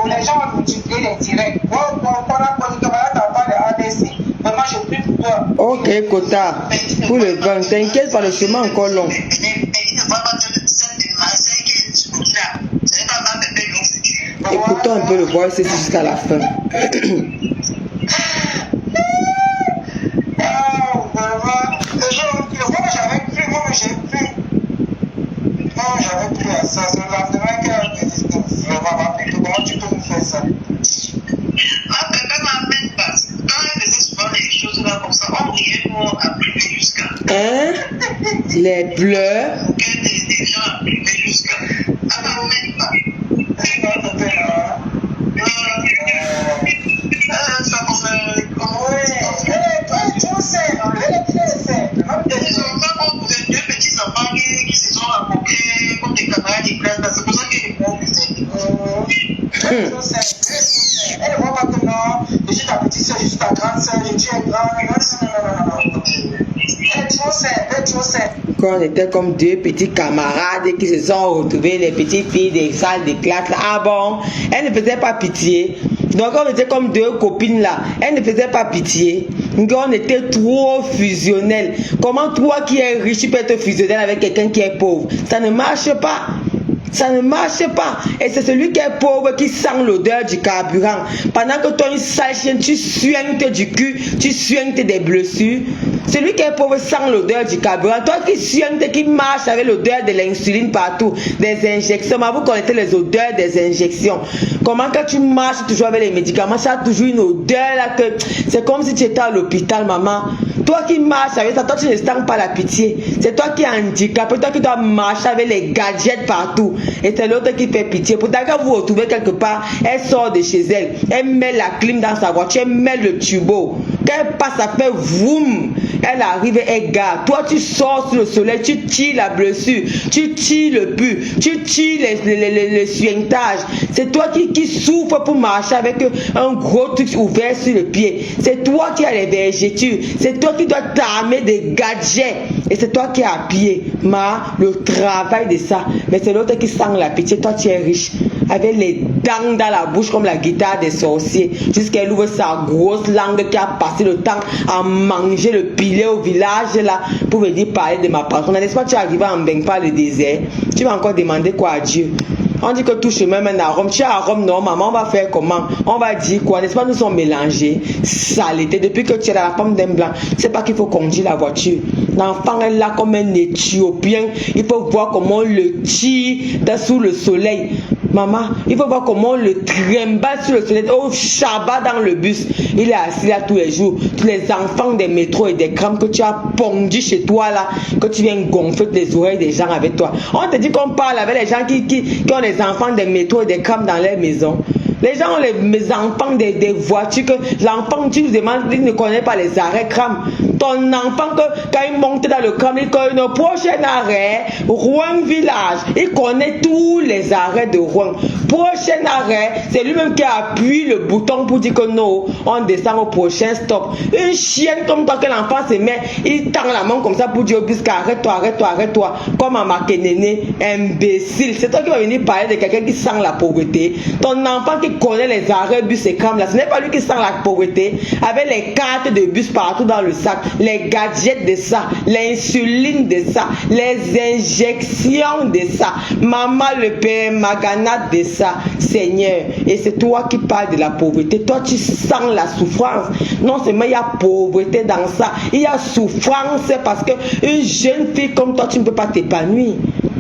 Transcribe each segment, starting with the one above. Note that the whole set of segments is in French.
les gens vont multiplier les directs. Mais moi, je prie pour toi. Ok, Kota, pour le vin, t'inquiète pas, le chemin encore long. Écoutons un peu le voice jusqu'à la fin. J'avais plus à ça. C'est le lendemain qu'elle me dit comment tu peux me faire ça? Ma pépé m'amène pas. Quand elle faisait souvent les choses là comme ça, on riait nous à priver jusqu'à. Hein? Les pleurs? Des gens à priver jusqu'à. Elle m'amène pas. C'est pas pépé là. Ça comment elle est trop simple. Elle est très simple. Ils ont pas beaucoup de deux petits enfants qui se sont rencontrés comme des camarades de classe. C'est pour ça qu'elle est pauvre. Elle est trop simple. Elle ne voit pas que non, je suis ta petite soeur, je suis ta grande soeur, je suis grande. Non. Elle est trop simple, elle est trop simple. Quand on était comme deux petits camarades qui se sont retrouvés, les petites filles des salles de classe. Ah bon? Elle ne faisait pas pitié. Donc on était comme deux copines là. Elle ne faisait pas pitié. Donc on était trop fusionnels. Comment toi qui es riche, tu peux être fusionnel avec quelqu'un qui est pauvre? Ça ne marche pas. Ça ne marche pas. Et c'est celui qui est pauvre qui sent l'odeur du carburant. Pendant que toi, une sale chienne, tu suintes du cul, tu suintes des blessures. Celui qui est pauvre sent l'odeur du carburant. Toi qui suintes, qui marche avec l'odeur de l'insuline partout, des injections. Mais vous connaissez les odeurs des injections. Comment quand tu marches toujours avec les médicaments, ça a toujours une odeur là que c'est comme si tu étais à l'hôpital, maman. Toi qui marches avec ça, toi tu ne sens pas la pitié. C'est toi qui es handicapé, toi qui dois marcher avec les gadgets partout. Et c'est l'autre qui fait pitié. Pourtant, quand vous vous retrouvez quelque part, elle sort de chez elle. Elle met la clim dans sa voiture, elle met le tubo. Quand elle passe, ça fait vroom. Elle arrive et elle garde. Toi, tu sors sur le soleil, tu tires la blessure, tu tires le pu, tu tires les suintages. C'est toi qui souffre pour marcher avec un gros truc ouvert sur le pied. C'est toi qui as les vergetures. C'est toi qui dois t'armer des gadgets. Et c'est toi qui es à pied. Le travail de ça. Mais c'est l'autre qui sent la pitié. Toi, tu es riche. Avec les dents dans la bouche comme la guitare des sorciers. Jusqu'à elle ouvre sa grosse langue qui a passé le temps à manger le pilet au village là. Pour venir parler de ma patronne. N'est-ce pas, tu es arrivé en Bengpa le désert. Tu vas encore demander quoi à Dieu? On dit que tout chemin mène à Rome. Tu es à Rome, non, maman, on va faire comment? On va dire quoi? N'est-ce pas, nous sommes mélangés. Saleté. Depuis que tu es dans la forme d'un blanc, c'est pas qu'il faut conduire la voiture. L'enfant est là comme un Éthiopien. Il faut voir comment on le tire sous le soleil. Maman, il faut voir comment on le trimballe sur le soleil. Au Shabbat dans le bus. Il est assis là tous les jours. Tous les enfants des métros et des crams que tu as pondus chez toi là, que tu viens gonfler les oreilles des gens avec toi. On te dit qu'on parle avec les gens qui ont les enfants des métros et des crams dans leur maison. Les gens ont les enfants des voitures que l'enfant, tu nous demandes, il ne connaît pas les arrêts crame. Ton enfant, quand il monte dans le crame, il connaît le prochain arrêt, Rouen Village. Il connaît tous les arrêts de Rouen. Prochain arrêt, c'est lui-même qui appuie le bouton pour dire que non, on descend au prochain stop. Une chienne comme toi que l'enfant se met, il tend la main comme ça pour dire au bus arrête-toi, arrête-toi, arrête-toi. Comme à Makénéné, imbécile. C'est toi qui vas venir parler de quelqu'un qui sent la pauvreté. Ton enfant qui connaît les arrêts bus et crame là, ce n'est pas lui qui sent la pauvreté. Avec les cartes de bus partout dans le sac, les gadgets de ça, l'insuline de ça, les injections de ça, maman le père, maganade de ça, Seigneur. Et c'est toi qui parles de la pauvreté. Toi tu sens la souffrance. Non seulement il y a pauvreté dans ça, il y a souffrance parce que une jeune fille comme toi, tu ne peux pas t'épanouir.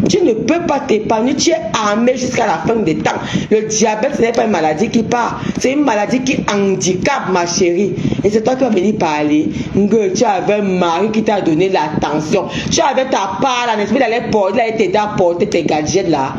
Tu ne peux pas t'épanouir, tu es armé jusqu'à la fin des temps. Le diabète, ce n'est pas une maladie qui part, c'est une maladie qui handicape, ma chérie. Et c'est toi qui vas venir parler. Tu avais un mari qui t'a donné l'attention. Tu avais ta part, là, n'est-ce pas, il allait t'aider à porter tes gadgets là.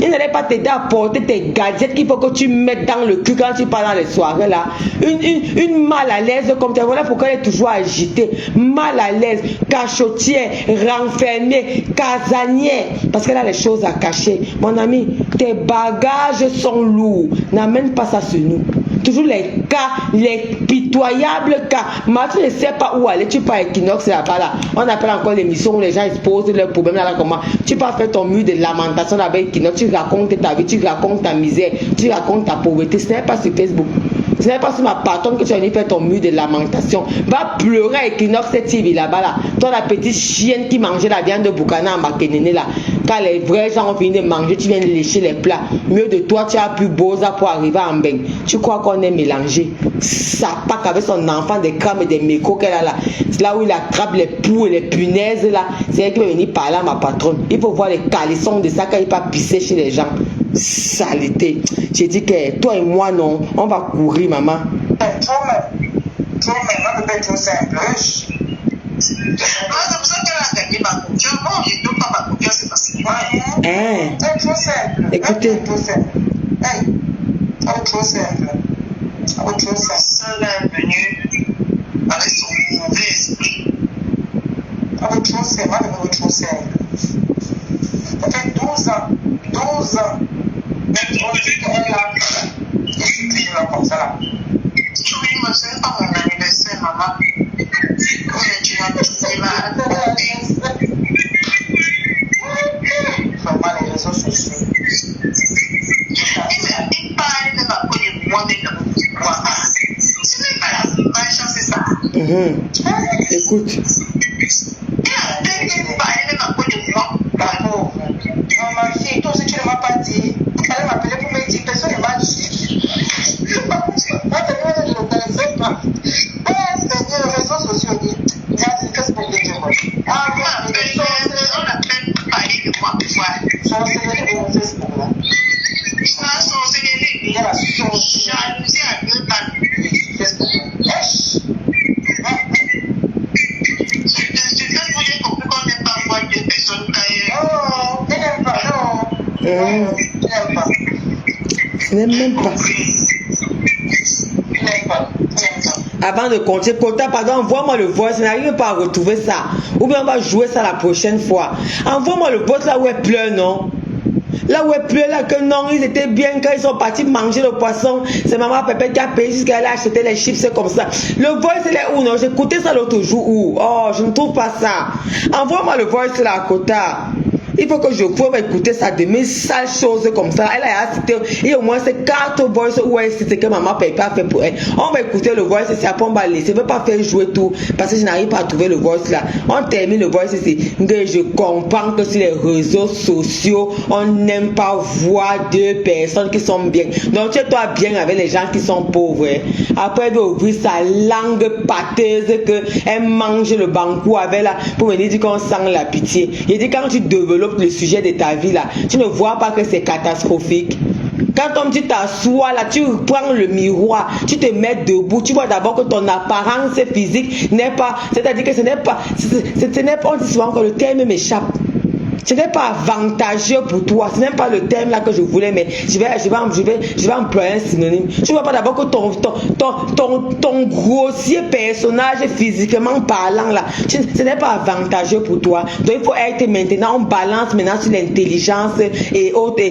Il n'allait pas t'aider à porter tes gadgets qu'il faut que tu mettes dans le cul quand tu pars dans les soirées là. Une mal à l'aise comme ça. Voilà pourquoi elle est toujours agitée. Mal à l'aise, cachotière, renfermée, casanière. Parce qu'elle a les choses à cacher. Mon ami, tes bagages sont lourds. N'amène pas ça sur nous. toujours les cas, les pitoyables cas. Mais tu ne sais pas où aller, tu pars à Equinox là-bas là. On appelle encore l'émission où les gens exposent leurs problèmes là, comment. Tu pars faire ton mur de lamentation là avec Equinox, tu racontes ta vie, tu racontes ta misère, tu racontes ta pauvreté. Ce n'est pas sur Facebook. Ce n'est pas sur ma patronne que tu as fait ton mur de lamentation. Va pleurer à Equinox cette TV là-bas là. Toi la petite chienne qui mangeait la viande de Bukana en Makénéné là. Quand les vrais gens ont fini de manger, tu viens de lécher les plats. Mieux de toi, tu as plus beau ça pour arriver en bain. Tu crois qu'on est mélangé? Ça pas qu'avec son enfant des crames et des mécos qu'elle a là. C'est là où il attrape les poux et les punaises là. C'est elle qui va venir parler à ma patronne. Il faut voir les calissons de ça quand il va pisser chez les gens. Saleté. J'ai dit que toi et moi non, on va courir maman. Trop maintenant peut être trop simple. C'est pour ça qu'elle a gagné ma confiance. Moi, je ne donne pas ma confiance, c'est parce que moi, c'est trop simple. Écoutez. Trop simple. Trop simple. Trop simple. Seule est venue avec son mauvais esprit. Trop simple. Moi, trop simple. Ça fait 12 ans. 12 ans. Même on dit qu'elle a. Je suis toujours comme ça là. Tu ne sais pas mon anniversaire, maman. Vraiment les réseaux sociaux. Il parle de ma poignée pour moi, mais ce n'est pas la chance, c'est ça. Écoute. Il parle de ma poignée pour moi. Bravo. Ma fille, toi aussi tu ne m'as pas dit. Elle m'appelait pour me dire personne ne m'a dit. Moi, c'est le téléphone pas. C'est les réseaux sociaux. Facebook de Dieu. On appelle parler de moi pour voir. Sorcellerie de Facebook là. Ça, sorcellerie. Il y a la jalousie à deux balles. Facebook. Je vais vous dire qu'on n'aime pas voir deux personnes d'ailleurs. Oh, tu n'aimes pas, non. Tu n'aimes pas. Je n'aime même pas. Avant de compter, pardon, envoie-moi le voice, je n'arrive pas à retrouver ça. Ou bien on va jouer ça la prochaine fois. Envoie-moi le voice là où elle pleure, non? Là où elle pleure, là que non, ils étaient bien quand ils sont partis manger le poisson. C'est maman Pépé qui a payé jusqu'à aller acheter les chips, c'est comme ça. Le voice, il est où, non? J'ai écouté ça l'autre jour où? Oh, je ne trouve pas ça. Envoie-moi le voice là à côté. Il faut que je puisse écouter ça de mes sales choses comme ça. Elle a cité, et au moins c'est 4 voices où elle cite que maman Pépé a fait pour elle. On va écouter le voice ici, après on va laisser. Je ne veux pas faire jouer tout parce que je n'arrive pas à trouver le voice là. On termine le voice ici. Je comprends que sur les réseaux sociaux, on n'aime pas voir deux personnes qui sont bien. Donc tu es toi bien avec les gens qui sont pauvres. Après elle veut ouvrir sa langue pâteuse qu'elle mange le banco avec là pour me dire qu'on sent la pitié. Il dit quand tu développes le sujet de ta vie là, tu ne vois pas que c'est catastrophique. Quand tu t'assois là, tu prends le miroir, tu te mets debout, tu vois d'abord que ton apparence physique n'est pas, c'est-à-dire que ce n'est pas, on dit souvent que le terme m'échappe. Ce n'est pas avantageux pour toi. Ce n'est pas le thème là que je voulais, mais je vais employer un synonyme. Tu ne vois pas d'abord que ton grossier personnage physiquement parlant là, ce n'est pas avantageux pour toi. Donc il faut être maintenant, on balance maintenant sur l'intelligence et autres.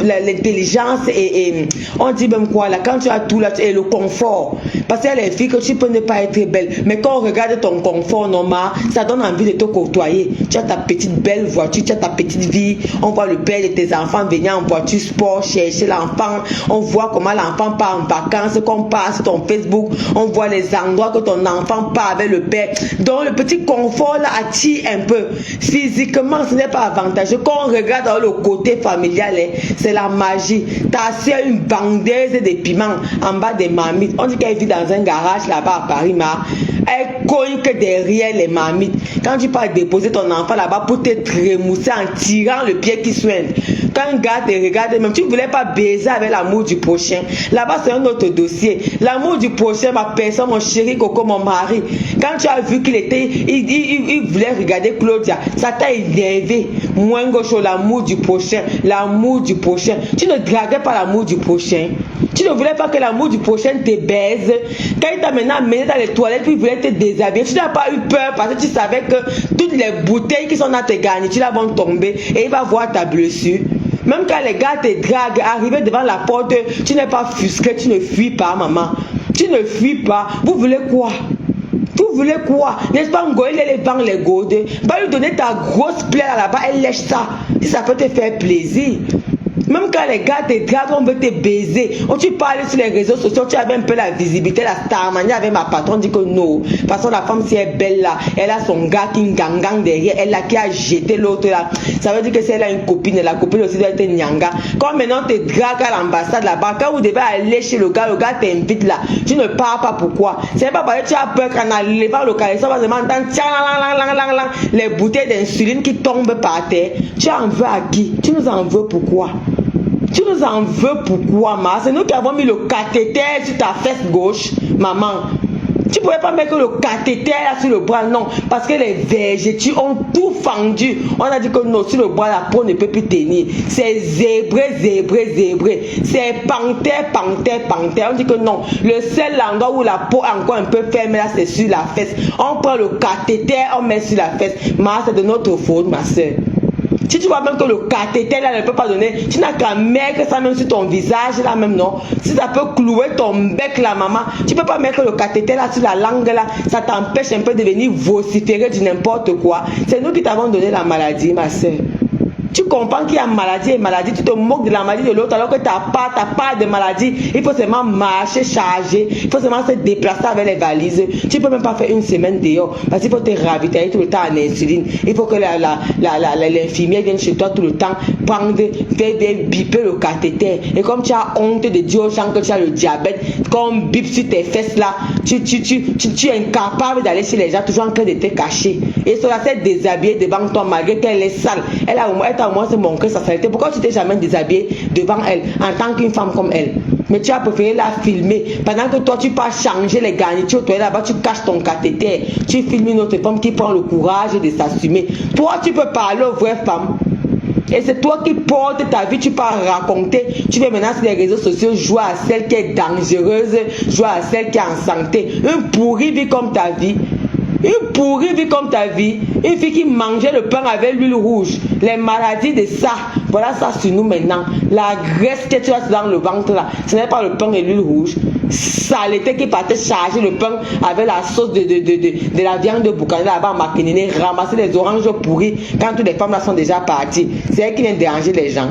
L'intelligence et on dit même quoi là, quand tu as tout là, et le confort. Parce qu'il y a les filles que tu peux ne pas être belle, mais quand on regarde ton confort normal, ça donne envie de te côtoyer. Tu as ta petite belle voiture, tu as ta petite vie, on voit le père de tes enfants venir en voiture sport chercher l'enfant, on voit comment l'enfant part en vacances, qu'on passe sur ton Facebook, on voit les endroits que ton enfant part avec le père. Donc le petit confort là attire un peu. Physiquement ce n'est pas avantageux. Quand on regarde dans le côté familial, c'est la magie. T'as assis une bandeuse de piments en bas des marmites. On dit qu'elle vit dans un garage là-bas à Paris, mais elle cogne que derrière les marmites. Quand tu pars déposer ton enfant là-bas pour te trémousser en tirant le pied qui soigne. Quand un gars te regarde, même tu ne voulais pas baiser avec l'amour du prochain. Là-bas, c'est un autre dossier. L'amour du prochain, ma personne, mon chéri Coco, mon mari. Quand tu as vu qu'il était, il voulait regarder Claudia, ça t'a énervé. Moins gauche, l'amour du prochain. L'amour du prochain. Tu ne draguais pas l'amour du prochain. Tu ne voulais pas que l'amour du prochain te baise. Quand il t'a maintenant amené dans les toilettes, puis il voulait te déshabiller, tu n'as pas eu peur parce que tu savais que toutes les bouteilles qui sont dans tes garnitures vont tomber et il va voir ta blessure. Même quand les gars te draguent, arrivé devant la porte, tu n'es pas fusqué, tu ne fuis pas, maman. Tu ne fuis pas. Vous voulez quoi? Vous voulez quoi? N'est-ce pas Ngoïle les bancs les godes? Va lui donner ta grosse plaie là-bas, elle lèche ça. Si ça peut te faire plaisir. Même quand les gars te draguent, on veut te baiser. Quand tu parles sur les réseaux sociaux, tu avais un peu la visibilité, la starmania avec ma patronne, dit que non. De toute façon, la femme, si elle est belle là, elle a son gars qui gang derrière, elle là qui a jeté l'autre là. Ça veut dire que si elle a une copine, la copine aussi doit être nyanga. Quand maintenant te drague à l'ambassade là-bas, quand vous devez aller chez le gars t'invite là, tu ne pars pas pourquoi? C'est pas parce que tu as peur qu'en allant localisation, on va se entendre les bouteilles d'insuline qui tombent par terre. Tu en veux à qui? Tu nous en veux pourquoi? Tu nous en veux pourquoi, ma? C'est nous qui avons mis le cathéter sur ta fesse gauche, maman. Tu ne pouvais pas mettre le cathéter là sur le bras, non. Parce que les végétaux ont tout fendu. On a dit que non, sur le bras, la peau ne peut plus tenir. C'est zébré. C'est panthère. On dit que non. Le seul endroit où la peau est encore un peu ferme là, c'est sur la fesse. On prend le cathéter, on met sur la fesse. Ma, c'est de notre faute, ma soeur. Si tu vois même que le cathéter là ne peut pas donner, tu n'as qu'à mettre ça même sur ton visage là même, non. Si ça peut clouer ton bec là, maman, tu peux pas mettre le cathéter là sur la langue là, ça t'empêche un peu de venir vociférer du n'importe quoi. C'est nous qui t'avons donné la maladie, ma soeur. Tu comprends qu'il y a maladie et maladie, tu te moques de la maladie de l'autre alors que tu n'as pas de maladie. Il faut seulement marcher, charger, il faut seulement se déplacer avec les valises. Tu ne peux même pas faire une semaine dehors parce qu'il faut te ravitailler tout le temps en insuline. Il faut que l'infirmière vienne chez toi tout le temps, prendre, biper le cathéter. Et comme tu as honte de dire aux gens que tu as le diabète, comme bip sur tes fesses là, tu es incapable d'aller chez les gens toujours en train de te cacher. Et cela s'est déshabillée devant toi malgré qu'elle est sale. Elle a au moins se montrer sa saleté. Pourquoi tu t'es jamais déshabillée devant elle en tant qu'une femme comme elle? Mais tu as préféré la filmer pendant que toi tu peux changer les garnitures. Toi là-bas tu caches ton cathéter. Tu filmes une autre femme qui prend le courage de s'assumer. Toi tu peux parler aux vraies femmes. Et c'est toi qui portes ta vie, tu peux raconter. Tu vas maintenant sur les réseaux sociaux jouer à celle qui est dangereuse, jouer à celle qui est en santé. Une pourrie vie comme ta vie. Une pourrie vie comme ta vie. Une fille qui mangeait le pain avec l'huile rouge. Les maladies de ça. Voilà ça sur nous maintenant. La graisse que tu as dans le ventre là. Ce n'est pas le pain et l'huile rouge. Saleté qui partait charger le pain avec la sauce de la viande de boucané là-bas en maquininée. Ramasser les oranges pourries quand toutes les femmes là sont déjà parties. C'est elle qui vient déranger les gens.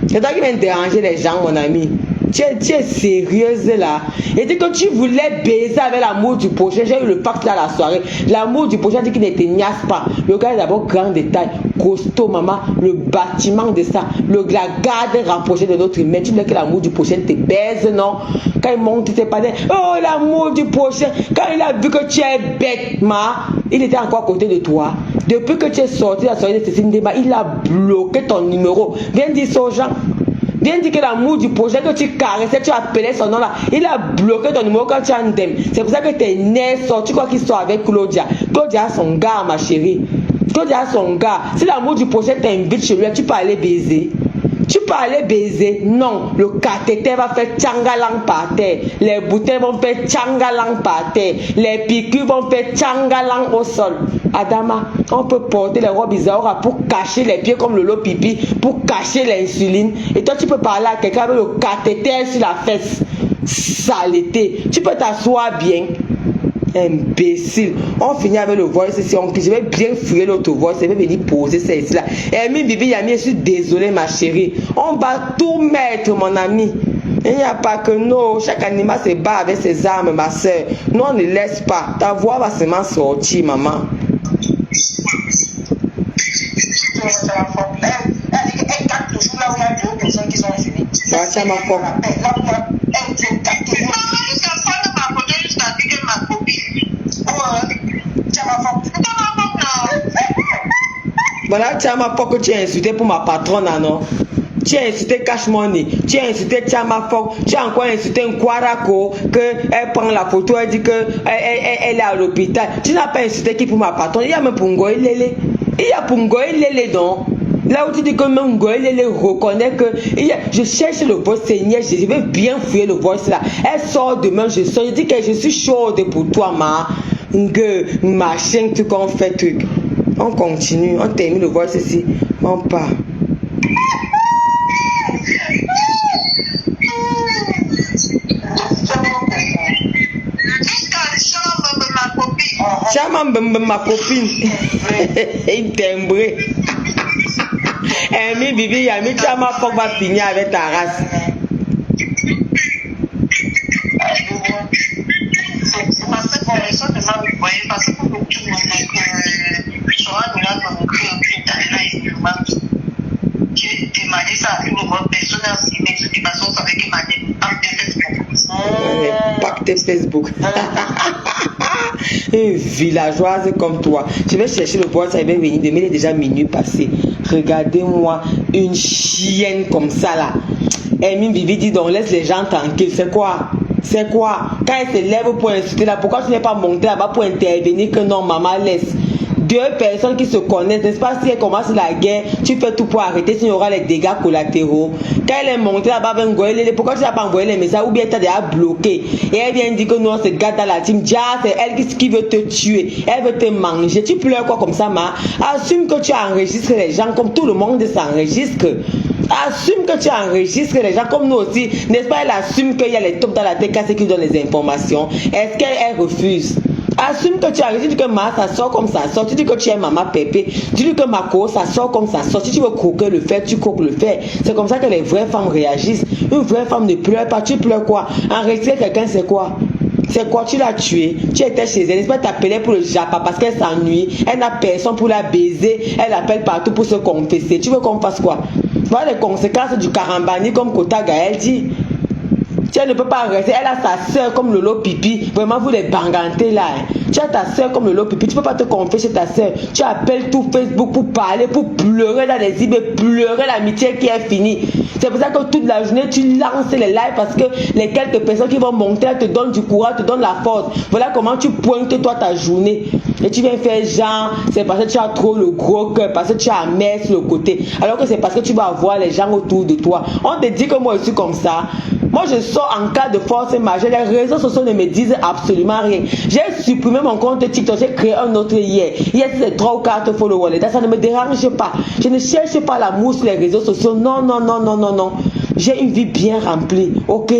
C'est toi qui viens déranger les gens, mon ami. Tu es sérieuse là. Et dit que tu voulais baiser avec l'amour du prochain. J'ai eu le pacte là la soirée. L'amour du prochain dit qu'il ne te niasse pas. Le gars est d'abord grand détail. Costaud, maman. Le bâtiment de ça. La garde rapprochée de notre humain. Tu voulais que l'amour du prochain te baise, non? Quand il monte, tu t'es pas dit, oh l'amour du prochain. Quand il a vu que tu es bête, il était encore à côté de toi. Depuis que tu es sorti de la soirée de Cécile Débat, il a bloqué ton numéro. Viens dire ça aux gens. Viens dire que l'amour du projet que tu caressais, tu appelais son nom là, il a bloqué ton numéro quand tu as un dème. C'est pour ça que tes nerfs sortent. Tu crois qu'il sort avec Claudia. Claudia a son gars, ma chérie. Claudia a son gars. Si l'amour du projet t'invite chez lui, tu peux aller baiser. Tu peux aller baiser. Non, le cathéter va faire tchangalang par terre. Les bouteilles vont faire tchangalang par terre. Les piqûres vont faire tchangalang au sol. Adama, on peut porter les robes Isaora pour cacher les pieds comme le lot pipi, pour cacher l'insuline. Et toi, tu peux parler à quelqu'un avec le cathéter sur la fesse. Saleté. Tu peux t'asseoir bien. Imbécile. On finit avec le voice ici. Je vais bien fouiller l'autre voice. Je vais venir poser ça ici là. Amy, Bibi, Yami, je suis désolée ma chérie. On va tout mettre mon ami. Il n'y a pas que nous. Chaque animal se bat avec ses armes ma soeur. Nous on ne laisse pas. Ta voix va seulement sortir maman. Elle capte toujours là où il y a deux personnes qui sont unies. Ça m'a fort. Voilà, tu as ma fois que tu as insulté pour ma patronne, non? Tu as insulté Cash Money, tu as insulté Tchamafoc, tu as encore insulté Nkwarako, qu'elle prend la photo, elle dit qu'elle est à l'hôpital. Tu n'as pas insulté qui pour ma patronne? Il y a même Pungoy Lele. Il y a Pungoy Lele donc. Là où tu dis que même Ngoï Lele reconnaît que je cherche le voice Seigneur, je vais bien fouiller le voice là. Elle sort demain, je sors, je dis que je suis chaude pour toi, machin, tu qu'on fait truc. On continue, on termine le voice ici, on part. Chama ma copine. Il timbré. Mi Bibi, Yami, Chama, faut va finir avec ta race. C'est parce que pour les autres, parce que pour tout le monde, tu auras nous là dans le cœur, tu demandé ça à une autre personne, mais de toute façon, ça fait que ma pacte Facebook. Une villageoise comme toi. Je vais chercher le bois, ça va venir. Demain, il est déjà minuit passé. Regardez-moi, une chienne comme ça là. Emine Bibi dit donc laisse les gens tranquilles. C'est quoi? C'est quoi? Quand elle se lève pour insulter là, pourquoi tu n'es pas monté là-bas pour intervenir que non, maman laisse? Deux personnes qui se connaissent, n'est-ce pas? Si elle commence la guerre, tu fais tout pour arrêter, sinon il y aura les dégâts collatéraux. Quand elle est montée là-bas, pourquoi tu n'as pas envoyé les messages ou bien tu as déjà bloqué? Et elle vient dire que non, c'est gars dans la team. Déjà, c'est elle qui veut te tuer. Elle veut te manger. Tu pleures quoi comme ça, ma? Assume que tu enregistres les gens comme tout le monde s'enregistre. Assume que tu enregistres les gens comme nous aussi. N'est-ce pas? Elle assume qu'il y a les tops dans la tête, c'est qui donne les informations. Est-ce qu'elle refuse? Assume que tu as dit que ma ça sort comme ça sort. Tu dis que tu es maman pépé. Tu dis que ma co ça sort comme ça sort. Si tu veux croquer le fer, tu croques le fer. C'est comme ça que les vraies femmes réagissent. Une vraie femme ne pleure pas. Tu pleures quoi? Enregistrer quelqu'un, c'est quoi? C'est quoi? Tu l'as tué. Tu étais chez elle. N'est-ce pas? T'appelais pour le japa parce qu'elle s'ennuie. Elle n'a personne pour la baiser. Elle appelle partout pour se confesser. Tu veux qu'on fasse quoi? Voilà les conséquences du carambani comme Kota Gaël dit. Tu ne peux pas rester. Elle a sa soeur comme Lolo Pipi. Vraiment, vous les bangantez là. Hein. Tu as ta soeur comme Lolo Pipi. Tu ne peux pas te confier chez ta soeur. Tu appelles tout Facebook pour parler, pour pleurer dans les îles, pleurer l'amitié qui est finie. C'est pour ça que toute la journée, tu lances les lives parce que les quelques personnes qui vont monter, elles te donnent du courage, te donnent la force. Voilà comment tu pointes toi ta journée. Et tu viens faire genre, c'est parce que tu as trop le gros cœur, parce que tu as mer sur le côté. Alors que c'est parce que tu vas avoir les gens autour de toi. On te dit que moi je suis comme ça. Moi je sors en cas de force majeure. Les réseaux sociaux ne me disent absolument rien. J'ai supprimé mon compte TikTok, j'ai créé un autre hier. Hier c'est 3 ou 4 followers. Ça ne me dérange pas. Je ne cherche pas l'amour sur les réseaux sociaux. Non, non, non, non, non, non. J'ai une vie bien remplie. Ok?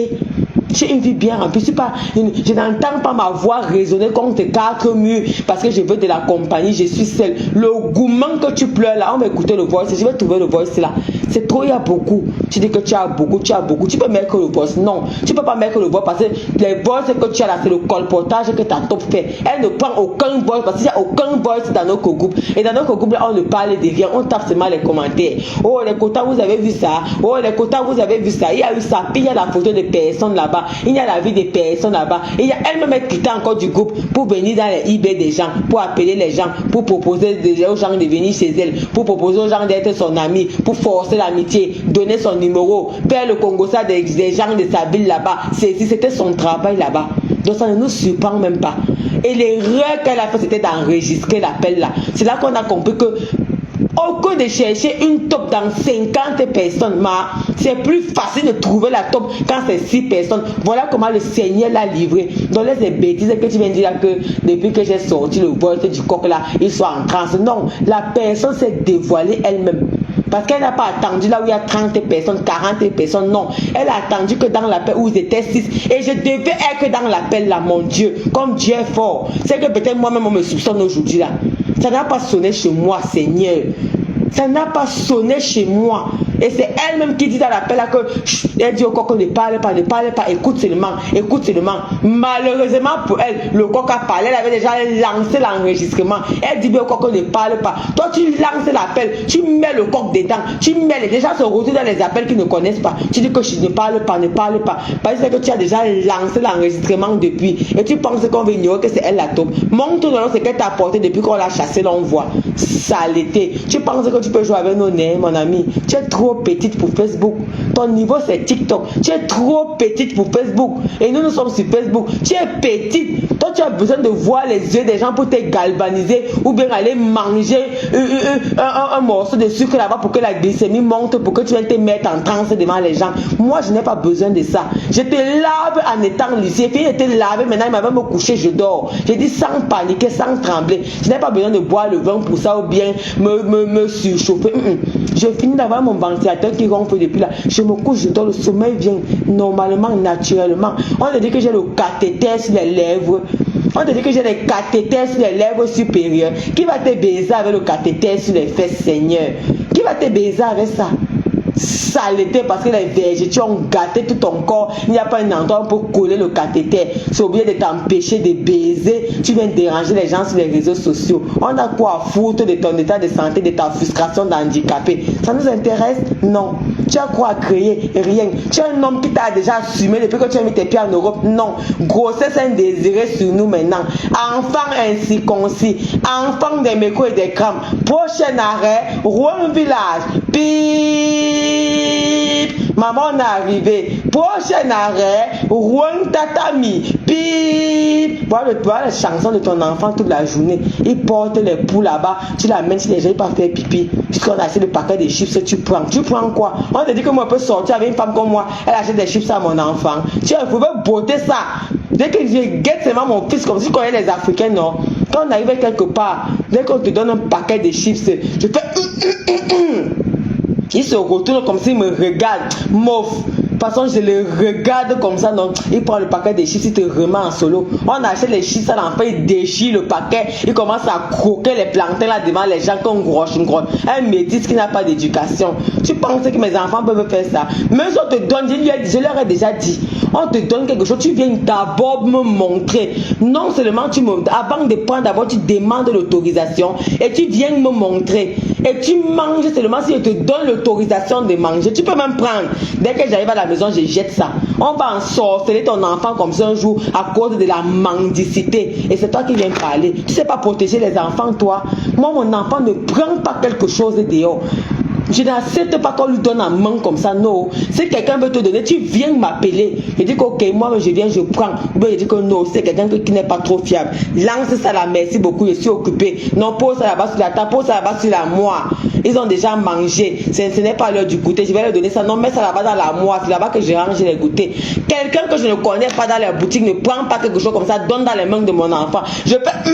J'ai une vie bien remplie. Je n'entends pas ma voix résonner contre 4 murs parce que je veux de la compagnie. Je suis seule. Le gourmand que tu pleures là, on va écouter le voice. Je vais trouver le voice là. C'est trop, il y a beaucoup. Tu dis que tu as beaucoup, tu as beaucoup. Tu peux mettre le voice. Non, tu peux pas mettre le voice parce que les voices que tu as là, c'est le colportage que ta top fait. Elle ne prend aucun voice parce qu'il n'y a aucun voice dans notre groupe. Et dans notre groupe là, on ne parle de rien. On tape seulement les commentaires. Oh, les quotas, vous avez vu ça. Oh, les quotas, vous avez vu ça. Il y a eu ça. Puis il y a la photo des personnes là-bas. Il y a la vie des personnes là-bas. Il y a elle-même quitté encore du groupe pour venir dans les eBay des gens, pour appeler les gens, pour proposer aux gens de venir chez elle, pour proposer aux gens d'être son ami, pour forcer l'amitié, donner son numéro, faire le Congo ça des gens de sa ville là-bas. C'était son travail là-bas. Donc ça ne nous surprend même pas. Et l'erreur qu'elle a fait, c'était d'enregistrer l'appel là. C'est là qu'on a compris que au lieu de chercher une top dans 50 personnes, c'est plus facile de trouver la top quand c'est 6 personnes. Voilà comment le Seigneur l'a livré. Donc laisse les bêtises que tu viens de dire que depuis que j'ai sorti le voice du coq là, il soit en transe. Non, la personne s'est dévoilée elle-même. Parce qu'elle n'a pas attendu là où il y a 30 personnes, 40 personnes, non. Elle a attendu que dans l'appel où ils étaient 6. Et je devais être dans l'appel là, mon Dieu. Comme Dieu est fort. C'est que peut-être moi-même on me soupçonne aujourd'hui là. Ça n'a pas sonné chez moi, Seigneur. Ça n'a pas sonné chez moi. Et c'est elle-même qui dit dans l'appel là que elle dit au coq ne parle pas, écoute seulement. Malheureusement pour elle, le coq a parlé, elle avait déjà lancé l'enregistrement. Elle dit au coq ne parle pas. Toi tu lances l'appel, tu mets le coq dedans, tu mets les gens se retrouvent dans les appels qu'ils ne connaissent pas. Tu dis que je ne parle pas. Parce que tu as déjà lancé l'enregistrement depuis. Et tu penses qu'on veut ignorer que c'est elle la top. Montre-nous ce qu'elle t'a apporté depuis qu'on l'a chassé, là on voit. Saleté. Tu penses que tu peux jouer avec nos nez, mon ami. Tu es trop petite pour Facebook. Ton niveau c'est TikTok. Tu es trop petite pour Facebook. Et nous sommes sur Facebook. Tu es petite. Toi tu as besoin de voir les yeux des gens pour te galvaniser ou bien aller manger un morceau de sucre là-bas pour que la glycémie monte, pour que tu viennes te mettre en transe devant les gens. Moi je n'ai pas besoin de ça. Je te lave en étant lycée. Fini de te laver, maintenant il m'avait me coucher, je dors. J'ai dit sans paniquer, sans trembler. Je n'ai pas besoin de boire le vin pour ça ou bien me surchauffer. Je finis d'avoir mon ventilateur qui ronfle depuis là. Je me couche, je dors, le sommeil vient normalement, naturellement. On a dit que j'ai le cathéter sur les lèvres. On te dit que j'ai des cathéters sur les lèvres supérieures. Qui va te baiser avec le cathéter sur les fesses, Seigneur? Qui va te baiser avec ça? Saleté, parce que les végétaux ont gâté tout ton corps. Il n'y a pas un endroit pour coller le cathéter. C'est oublié de t'empêcher de baiser. Tu viens déranger les gens sur les réseaux sociaux. On a quoi à foutre de ton état de santé, de ta frustration d'handicapé? Ça nous intéresse? Non. Tu as quoi à créer? Rien. Tu es un homme qui t'a déjà assumé depuis que tu as mis tes pieds en Europe? Non. Grossesse indésirée sur nous maintenant. Enfant incirconcis. Enfant des mécos et des crânes. Prochain arrêt, Rouen Village. Pip. Maman, on est arrivé. Prochain arrêt, Rouen Tatami. Pip. Voilà la chanson de ton enfant toute la journée. Il porte les poules là-bas. Tu l'amènes si les gens ne peuvent pas faire pipi. Puisqu'on a acheté le paquet de chips, tu prends. Tu prends quoi? On te dit que moi, je peux sortir avec une femme comme moi. Elle achète des chips à mon enfant. Tu pouvais botter ça. Dès que je guette seulement mon fils, comme si je connais les Africains, non? Quand on arrive quelque part, dès qu'on te donne un paquet de chips, je fais. Il se retourne comme s'il me regarde, mauve. De toute façon, je le regarde comme ça, non. Il prend le paquet de chips, il te remet en solo. On achète les chips à l'enfant, il déchire le paquet, il commence à croquer les plantains là devant les gens comme grosse. Un métis qui n'a pas d'éducation. Tu penses que mes enfants peuvent faire ça? Même si on te donne, je leur ai déjà dit, on te donne quelque chose, tu viens d'abord me montrer. Non seulement tu me, avant de prendre, d'abord tu demandes l'autorisation et tu viens me montrer. Et tu manges seulement si je te donne l'autorisation de manger. Tu peux même prendre. Dès que j'arrive à la maison, je jette ça. On va ensorceler ton enfant comme ça un jour à cause de la mendicité. Et c'est toi qui viens parler. Tu ne sais pas protéger les enfants, toi. Moi, mon enfant ne prend pas quelque chose dehors. Je n'accepte pas qu'on lui donne la main comme ça, non. Si quelqu'un veut te donner, tu viens m'appeler. Je dis que ok, moi je viens, je prends. Ou bien je dis que non, c'est quelqu'un qui n'est pas trop fiable. Lance ça là, merci beaucoup, je suis occupé. Non, pose ça là-bas sur la table, pose ça là-bas sur la moire. Ils ont déjà mangé. Ce n'est pas l'heure du goûter. Je vais leur donner ça. Non, mets ça là-bas dans la moire. C'est là-bas que je range les goûters. Quelqu'un que je ne connais pas dans la boutique ne prend pas quelque chose comme ça, donne dans les mains de mon enfant. Je fais.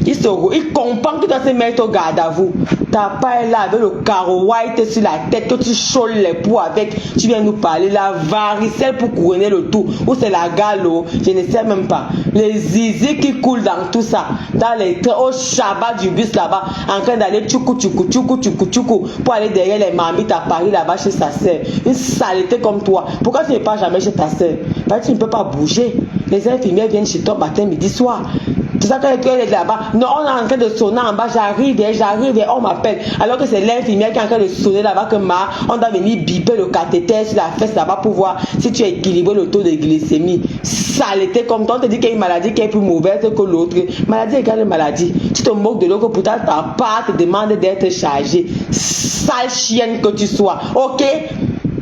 Il comprend que tu dois se mettre au garde à vous. Ta part est là avec le carreau white sur la tête, que tu chôles les poux avec. Tu viens nous parler. La varicelle pour couronner le tout. Ou c'est la galo. Je ne sais même pas. Les zizi qui coulent dans tout ça. Dans les trains, au chabat du bus là-bas. En train d'aller tchoukou pour aller derrière les mamites à Paris là-bas chez sa sœur. Une saleté comme toi. Pourquoi tu ne pars jamais chez ta sœur? Parce que tu ne peux pas bouger. Les infirmières viennent chez toi matin, midi, soir. C'est ça que elle est là-bas. Non, on est en train de sonner en bas. J'arrive et on m'appelle. Alors que c'est l'infirmière qui est en train de sonner là-bas que on doit venir biper le cathéter sur la fesse là-bas pour voir si tu as équilibré le taux de glycémie. Saleté comme toi. On te dit qu'il y a une maladie qui est plus mauvaise que l'autre. Maladie égale maladie. Tu te moques de l'autre, pourtant ta part te demande d'être chargée. Sale chienne que tu sois. Ok?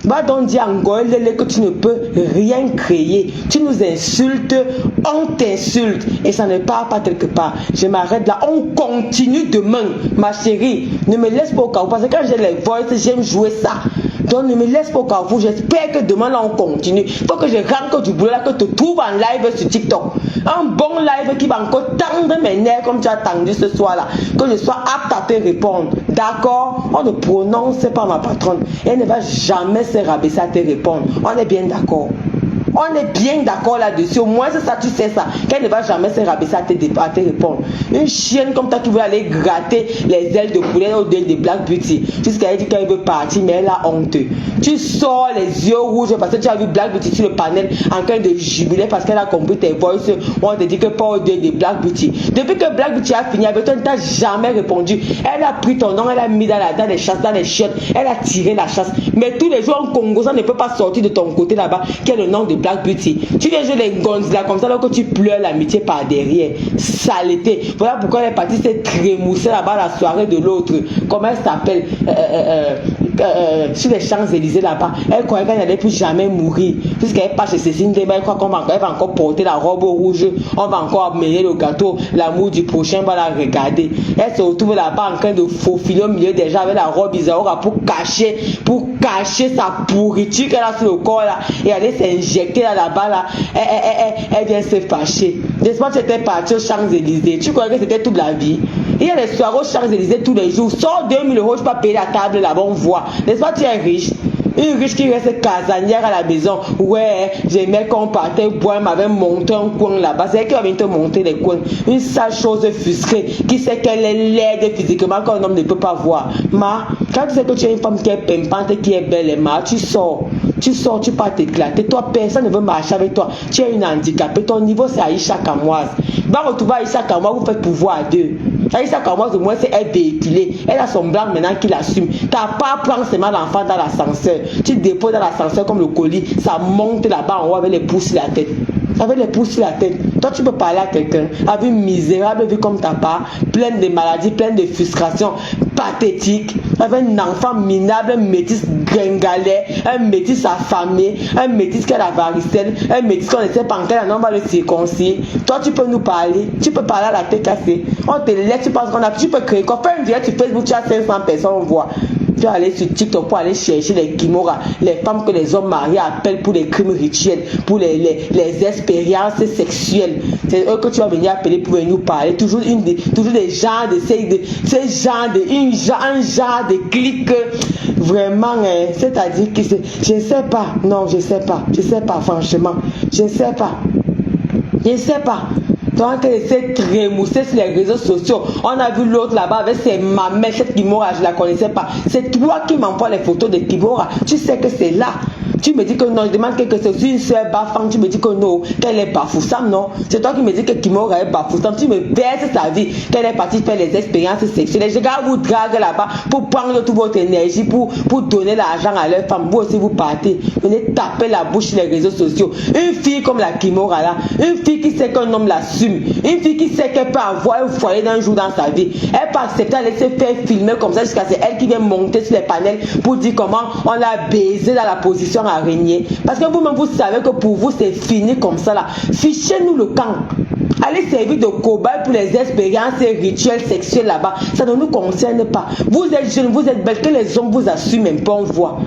Va donc dire en Goël que tu ne peux rien créer. Tu nous insultes, on t'insulte et ça ne part pas quelque part. Je m'arrête là, on continue demain, ma chérie. Ne me laisse pas au carrefour parce que quand j'ai les voices, j'aime jouer ça. Donc ne me laisse pas au carrefour. J'espère que demain là on continue. Il faut que je rentre du boulot là, que tu trouves en live sur TikTok. Un bon live qui va encore tendre mes nerfs comme tu as tendu ce soir là. Que je sois apte à te répondre. D'accord? On ne prononce pas ma patronne. Elle ne va jamais se rabaisser à te répondre. On est bien d'accord. On est bien d'accord là-dessus. Au moins, c'est ça, tu sais ça. Qu'elle ne va jamais se rabaisser à te répondre. Une chienne comme toi qui veut aller gratter les ailes de poulet au deuil de Black Beauty. Jusqu'à dit qu'elle veut partir, mais elle a honte. Tu sors les yeux rouges parce que tu as vu Black Beauty sur le panel en train de jubiler parce qu'elle a compris tes voices. On te dit que pas au deuil de Black Beauty. Depuis que Black Beauty a fini avec toi, elle ne t'a jamais répondu. Elle a pris ton nom, elle a mis dans les chasses, dans les chiottes. Elle a tiré la chasse. Mais tous les jours en Congo, ça ne peut pas sortir de ton côté là-bas, qui est le nom de Black Beauty. Tu viens jouer les gonzes là comme ça alors que tu pleures l'amitié par derrière. Saleté. Voilà pourquoi elle est partie se trémousser là-bas la soirée de l'autre. Comment elle s'appelle sur les Champs-Élysées là-bas. Elle croyait qu'elle n'allait plus jamais mourir. Puisqu'elle passe chez Cécile Débat, elle croit qu'on va encore porter la robe rouge. On va encore amener le gâteau. L'amour du prochain va la regarder. Elle se retrouve là-bas en train de faufiler au milieu des gens avec la robe Isaora pour cacher sa pourriture qu'elle a sur le corps là. Et aller s'injecter là-bas là. Elle vient se fâcher. N'est-ce pas que tu étais parti aux Champs-Élysées? Tu croyais que c'était toute la vie? Il y a des soirées aux Champs-Élysées tous les jours. Sors 2000 €, je peux payer la table là-bas, on voit. N'est-ce pas que tu es riche? Une riche qui reste casanière à la maison. Ouais, j'aimais qu'on partait boire, m'avait monté un coin là-bas. C'est elle qui va venir te monter les coins. Une sale chose frustrée qui sait qu'elle est laide physiquement qu'un homme ne peut pas voir. Ma, quand tu sais que tu es une femme qui est pimpante, qui est belle, et ma, tu sors, tu pars t'éclater. Toi, personne ne veut marcher avec toi. Tu es une handicapée. Ton niveau, c'est Aïcha Kamoise. Va retrouver Aïcha Kamoise, vous faites pouvoir à deux. Aïcha Kamoise, au moins, c'est elle véhiculée. Elle a son blanc maintenant qui l'assume. T'as pas à prendre seulement l'enfant dans l'ascenseur. Tu déposes dans l'ascenseur comme le colis. Ça monte là-bas en haut avec les pouces sur la tête. Avec les pouces sur la tête. Toi, tu peux parler à quelqu'un avec une misérable vie comme ta part, pleine de maladies, pleine de frustrations, pathétique, avec un enfant minable, un métis gringalet, un métis affamé, un métis qui a la varicelle, un métis qu'on ne sait pas en quel an on va le circoncire. Toi, tu peux nous parler, tu peux parler à la tête cassée. On te laisse, tu penses qu'on a, tu peux créer quoi? Faire une direct sur Facebook, tu as 500 personnes, on voit. Tu vas aller sur TikTok pour aller chercher les kimora, les femmes que les hommes mariés appellent pour les crimes rituels, pour les expériences sexuelles. C'est eux que tu vas venir appeler pour venir nous parler. Toujours des genres un genre de clics. Vraiment, c'est-à-dire que je ne sais pas. Non, je ne sais pas, franchement. Je ne sais pas. Donc, elle s'est trémoussée sur les réseaux sociaux. On a vu l'autre là-bas avec ses mamelles, cette Kimora, je ne la connaissais pas. C'est toi qui m'envoies les photos de Kimora. Tu sais que c'est là. Tu me dis que non, je demande que c'est une soeur Bafang, tu me dis que non, qu'elle est Bafoussam, non. C'est toi qui me dis que Kimora est Bafoussam. Tu me baisses sa vie, qu'elle est partie faire les expériences sexuelles. Les gars vous draguent là-bas pour prendre toute votre énergie, pour donner l'argent à leur femme. Vous aussi, vous partez. Venez taper la bouche sur les réseaux sociaux. Une fille comme la Kimora là, une fille qui sait qu'un homme l'assume, une fille qui sait qu'elle peut avoir un foyer d'un jour dans sa vie. Elle peut accepter de laisser faire filmer comme ça jusqu'à c'est elle qui vient monter sur les panels pour dire comment on l'a baisé dans la position araignée. Parce que vous-même, vous savez que pour vous, c'est fini comme ça là. Fichez-nous le camp. Allez servir de cobaye pour les expériences et rituels sexuels là-bas. Ça ne nous concerne pas. Vous êtes jeunes, vous êtes belles, que les hommes vous assument un peu, on voit.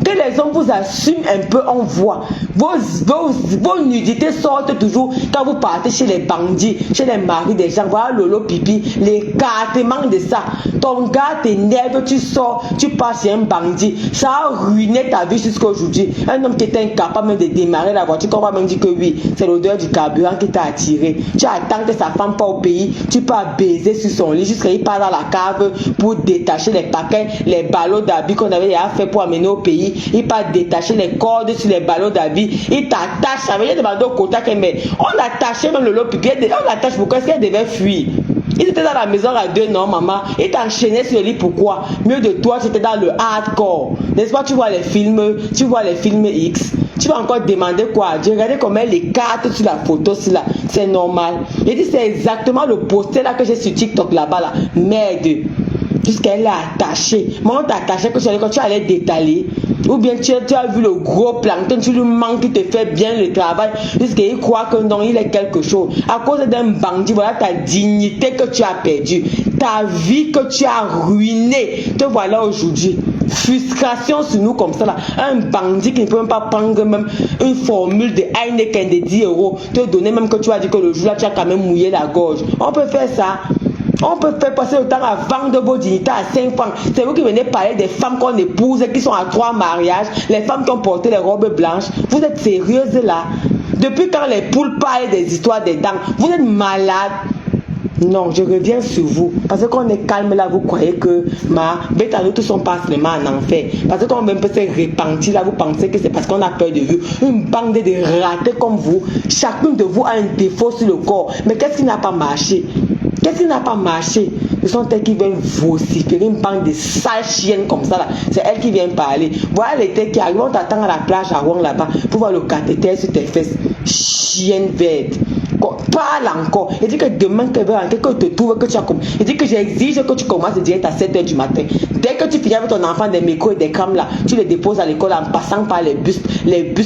Que les hommes vous assument un peu, on voit. Vos nudités sortent toujours quand vous partez chez les bandits, chez les maris des gens. Voilà Lolo Pipi, l'écartement de ça. Ton gars t'énerve, tu sors, tu passes chez un bandit. Ça a ruiné ta vie jusqu'à aujourd'hui. Un homme qui était incapable même de démarrer la voiture, qu'on va même dire que oui, c'est l'odeur du carburant qui t'a attiré. Tu attends que sa femme part au pays, tu peux baiser sur son lit jusqu'à il part dans la cave pour détacher les paquets, les ballots d'habits qu'on avait déjà fait pour amener au pays. Il part détacher les cordes sur les ballots d'habits. Il t'attache. Ça veut dire demander au quota mais on attachait même le lot pipi. On l'attache pourquoi est-ce qu'elle devait fuir? Il était dans la maison à deux, non maman. Il t'enchaînait sur le lit, pourquoi? Mieux de toi, tu étais dans le hardcore. N'est-ce pas? Tu vois les films X. Tu vas encore demander quoi? J'ai regardé comment elle écarte sur la photo, là. C'est normal. Il dit c'est exactement le poster là que j'ai sur TikTok là-bas là. Merde. Puisqu'elle est attachée. Moi, on t'attachait quand tu allais détaler. Ou bien tu as vu le gros plancton, tu lui manques, qui te fait bien le travail, jusqu'il croit que non, il est quelque chose. À cause d'un bandit, voilà ta dignité que tu as perdue, ta vie que tu as ruinée, te voilà aujourd'hui. Frustration sur nous comme ça là. Un bandit qui ne peut même pas prendre même une formule de Heineken de 10 €, te donner même que tu as dit que le jour là tu as quand même mouillé la gorge. On peut faire ça. On peut faire passer le temps à vendre vos dignités à 5 francs. C'est vous qui venez parler des femmes qu'on épouse, qui sont à 3 mariages, les femmes qui ont porté les robes blanches. Vous êtes sérieuses là? Depuis quand les poules parlent des histoires des dents? Vous êtes malade? Non, je reviens sur vous. Parce qu'on est calme là, vous croyez que bête à nous tous sont pas seulement en enfer. Parce qu'on même peut se repentir là, vous pensez que c'est parce qu'on a peur de vous. Une bande de ratés comme vous, chacune de vous a un défaut sur le corps. Mais qu'est-ce qui n'a pas marché? Qu'est-ce qui n'a pas marché? Ce sont elles qui viennent vociférer, une bande de sales chiennes comme ça là. C'est elles qui viennent parler. Voilà les têtes qui arrivent, on t'attend à la plage à Rouen là-bas pour voir le cathéter sur tes fesses. Chienne verte. Parle encore. Il dit que demain qu'elle va rentrer, que tu te trouves, que tu as comme. Il dit que j'exige que tu commences direct à 7 h du matin. Dès que tu finis avec ton enfant des micros et des crèmes là, tu les déposes à l'école en passant par les bus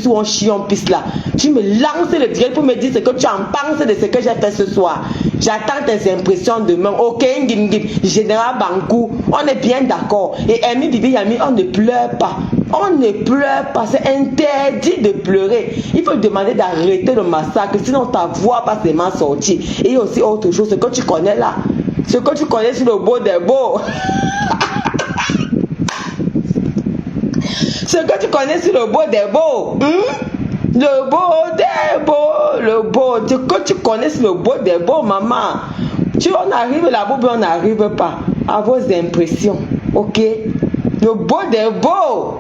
où on chie, on pisse là. Tu me lances le direct pour me dire ce que tu en penses de ce que j'ai fait ce soir. J'attends tes impressions demain. Ok, Général Bankou, on est bien d'accord. Et Amy Bibi Yami, on ne pleure pas. On ne pleure pas, c'est interdit de pleurer. Il faut demander d'arrêter le massacre, sinon ta voix va seulement sortir. Et il y a aussi autre chose, ce que tu connais là. Ce que tu connais sur le beau des beaux. Ce que tu connais sur le beau des beaux. Le beau des beaux. Le beau. Ce que tu connais sur le beau des beaux, maman. On arrive là-bas, mais on n'arrive pas. À vos impressions. Ok? Le beau des beaux.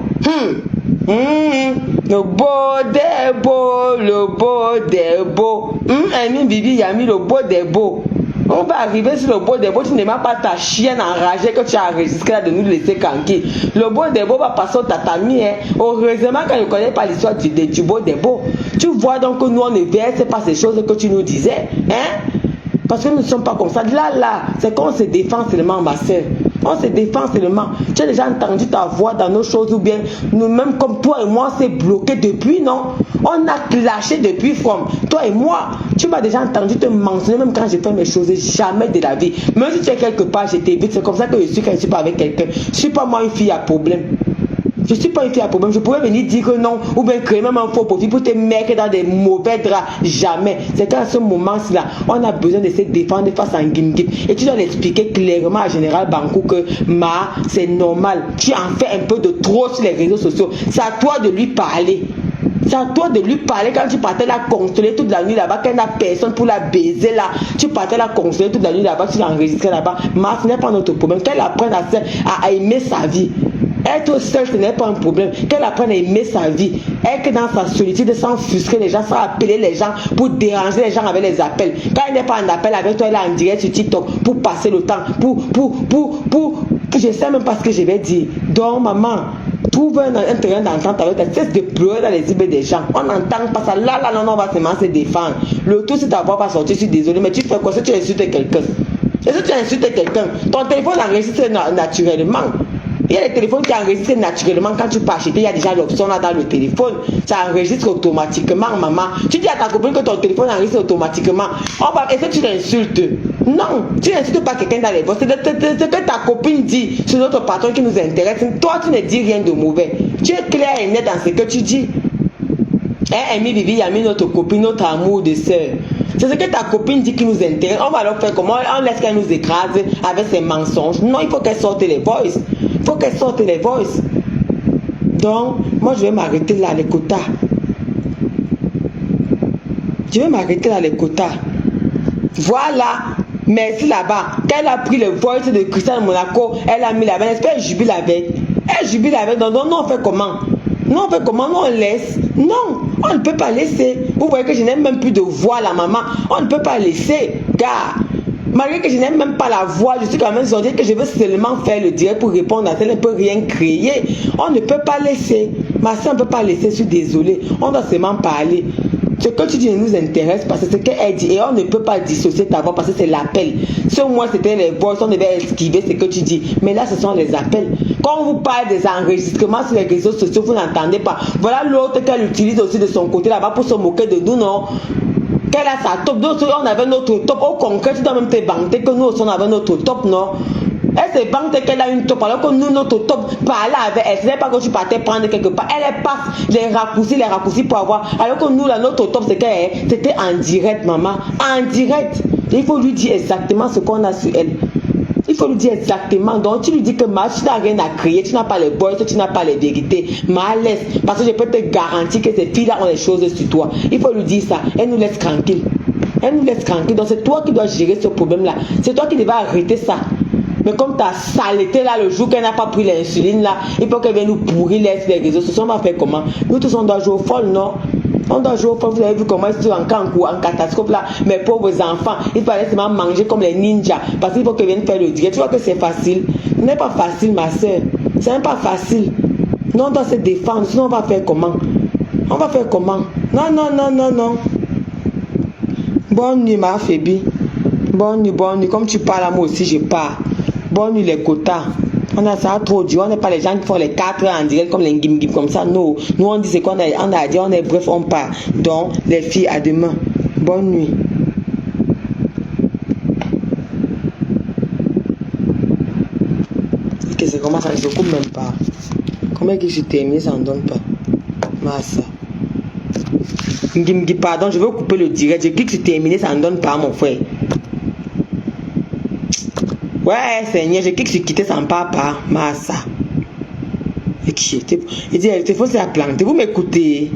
Le beau des beaux. Le beau des beaux. Ami Bibi Yami, le beau des beaux. On va arriver sur le beau des beaux, tu n'aimes pas ta chienne enragée que tu as enregistrée là de nous laisser tranquille. Le beau des beaux va passer au tatami. Heureusement qu'on ne connaît pas l'histoire du beau des beaux. Tu vois donc que nous on ne verse pas ces choses que tu nous disais. Parce que nous ne sommes pas comme ça. Là, c'est qu'on se défend seulement, ma soeur. On se défend seulement. Tu as déjà entendu ta voix dans nos choses ou bien nous-mêmes comme toi et moi, c'est bloqué depuis, non? On a clashé depuis from toi et moi. Tu m'as déjà entendu te mentionner même quand j'ai fait mes choses. Jamais de la vie. Même si tu es quelque part, je t'évite. C'est comme ça que je suis quand je ne suis pas avec quelqu'un. Je ne suis pas moi une fille à problème. Je ne suis pas une fille à problème. Je pourrais venir dire que non, ou bien créer même un faux profil pour te mettre dans des mauvais draps. Jamais. C'est qu'à ce moment-là, on a besoin de se défendre face à un gimgim. Et tu dois l'expliquer clairement à Général Bankou que c'est normal. Tu en fais un peu de trop sur les réseaux sociaux. C'est à toi de lui parler. C'est à toi de lui parler quand tu partais la consoler toute la nuit là-bas, quand il n'y a personne pour la baiser là. Tu partais la consoler toute la nuit là-bas, tu l'enregistrais là-bas. Ce n'est pas notre problème. Qu'elle apprenne à aimer sa vie. Être seule, ce n'est pas un problème. Qu'elle apprenne à aimer sa vie. Être dans sa solitude, sans frustrer les gens, sans appeler les gens, pour déranger les gens avec les appels. Quand elle n'est pas en appel avec toi, elle est en direct sur TikTok pour passer le temps. Je ne sais même pas ce que je vais dire. Donc, maman, trouve un terrain d'entente avec elle. Cesse de pleurer dans les yeux des gens. On n'entend pas ça. Là, non, on va seulement se défendre. Le tout, c'est d'avoir pas sorti. Je suis désolé, mais tu fais quoi si tu insultes quelqu'un? Si tu insultes quelqu'un, ton téléphone enregistre naturellement. Il y a des téléphones qui enregistrent naturellement quand tu peux acheter. Il y a déjà l'option là dans le téléphone. Ça enregistre automatiquement, maman. Tu dis à ta copine que ton téléphone enregistre automatiquement. Est-ce que tu l'insultes? Non, tu n'insultes pas quelqu'un dans les voix. C'est ce que ta copine dit sur notre patron qui nous intéresse. Toi, tu ne dis rien de mauvais. Tu es clair et net dans ce que tu dis. Amy Bibi Yami, notre copine, notre amour de sœur. C'est ce que ta copine dit qui nous intéresse. On va leur faire comment? On laisse qu'elle nous écrase avec ses mensonges. Non, il faut qu'elle sorte les voices. Il faut qu'elle sorte les voices. Donc, moi, je vais m'arrêter là, les quotas. Je vais m'arrêter là, les quotas. Voilà. Merci là-bas. Quand elle a pris le voice de Christian Monaco, elle a mis là-bas. Est-ce qu'elle jubile avec? Elle jubile avec. Donc, non, on fait comment? Non, on fait comment? Non, on laisse. Non, on ne peut pas laisser. Vous voyez que je n'ai même plus de voix, la maman. On ne peut pas laisser. Car, malgré que je n'ai même pas la voix, je suis quand même sortie que je veux seulement faire le direct pour répondre à ça. Elle ne peut rien créer. On ne peut pas laisser. Ma soeur, on ne peut pas laisser. Je suis désolée. On doit seulement parler. Ce que tu dis ne nous intéresse parce que c'est ce qu'elle dit. Et on ne peut pas dissocier ta voix parce que c'est l'appel. Ce mois, c'était les voix. On devait esquiver ce que tu dis. Mais là, ce sont les appels. Quand on vous parle des enregistrements sur les réseaux sociaux, vous n'entendez pas. Voilà l'autre qu'elle utilise aussi de son côté là-bas pour se moquer de nous, non? Qu'elle a sa top. Nous, on avait notre top. Au concret, tu dois même te vanter que nous aussi, on avait notre top, non? Elle se vante qu'elle a une top alors que nous, notre top, parlait avec elle. Ce n'est pas que tu partais prendre quelque part. Elle passe les raccourcis pour avoir. Alors que nous, là, notre top, c'était en direct, maman. En direct. Il faut lui dire exactement ce qu'on a sur elle. Il faut lui dire exactement. Donc, tu lui dis que tu n'as rien à créer, tu n'as pas les boys, tu n'as pas les vérités. Laisse. Parce que je peux te garantir que ces filles-là ont les choses sur toi. Il faut lui dire ça. Elle nous laisse tranquille. Elle nous laisse tranquille. Donc, c'est toi qui dois gérer ce problème-là. C'est toi qui devais arrêter ça. Mais comme ta saleté là, le jour qu'elle n'a pas pris l'insuline là, il faut qu'elle vienne nous pourrir les réseaux sociaux. On va faire comment? Nous tous on doit jouer au folle, non? On doit jouer au folle. Vous avez vu comment ils sont en catastrophe là, mes pauvres enfants. Ils fallait seulement manger comme les ninjas. Parce qu'il faut qu'ils viennent faire le direct. Tu vois que c'est facile? Ce n'est pas facile, ma soeur. Ce n'est pas facile. Non, on doit se défendre. Sinon on va faire comment? On va faire comment? Non. Bonne nuit, ma Phoebe. Bonne nuit. Comme tu parles à moi aussi, je pars. Bonne nuit, les quotas. On a ça trop dur. On n'est pas les gens qui font les 4 heures en direct comme les gim comme ça. Non. Nous, on dit ce qu'on a dit. Bref, on part. Donc, les filles, à demain. Bonne nuit. Que c'est comment ça? Je ne coupe même pas. Comment est-ce que je termine? Ça ne donne pas. Massa. Pardon, je veux couper le direct. Je clique sur terminer, ça ne donne pas, mon frère. Ouais, Seigneur, je clique sur quitter, ça ne part pas. Massa. Il dit, le téléphone c'est à planter. Vous m'écoutez?